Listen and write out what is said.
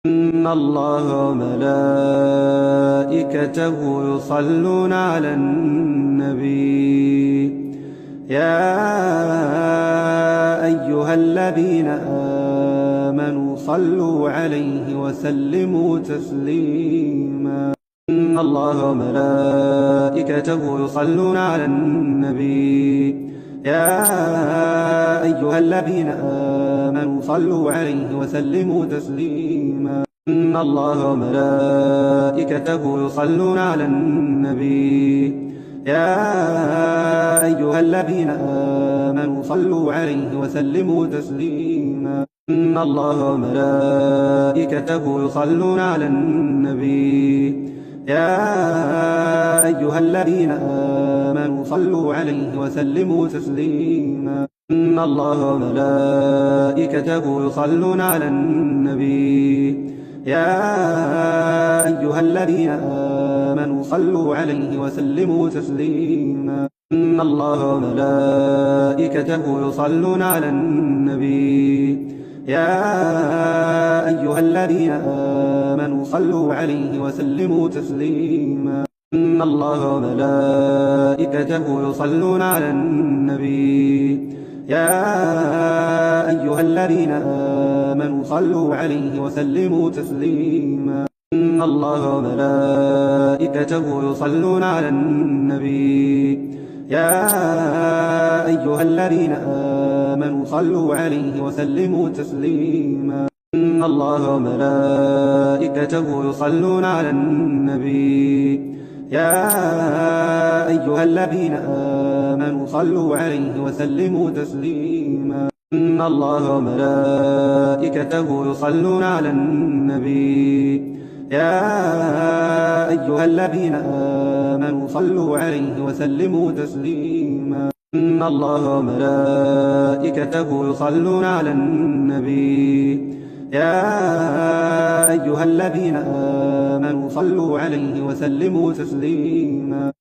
إن الله وملائكته يصلون على النبي يا أيها الذين آمنوا صلوا عليه وسلموا تسليما إن الله وملائكته يصلون على النبي يا أيها الذين آمنوا صلوا عليه وسلموا تسليما إن الله وملائكته يصلون على النبي يا أيها الذين آمنوا صلوا عليه وسلموا تسليما إن الله وملائكته يصلون على النبي يا أيها الذين آمنوا صلوا عليه وسلموا تسليما إن الله وملائكته يصلون على النبي يا أيها الذين آمنوا صلوا عليه وسلموا تسليما إن الله وملائكته يصلون على النبي يا أيها الذين آمنوا صلوا عليه وسلموا تسليما إن الله وملائكته يصلون على النبي يا أيها الذين آمنوا صلوا عليه وسلموا تسليما إن الله وملائكته يصلون على النبي يا أيها الذين آمنوا صلوا عليه وسلموا تسليما إن الله وملائكته يصلون على النبي يا أيها الذين آمنوا صلوا عليه وسلموا تسليما إن الله وملائكته يصلون على النبي يا أيها الذين آمنوا صلوا عليه وسلموا تسليما إن الله وملائكته يصلون على النبي يا أيها الذين آمنوا صلوا عليه وسلموا تسليما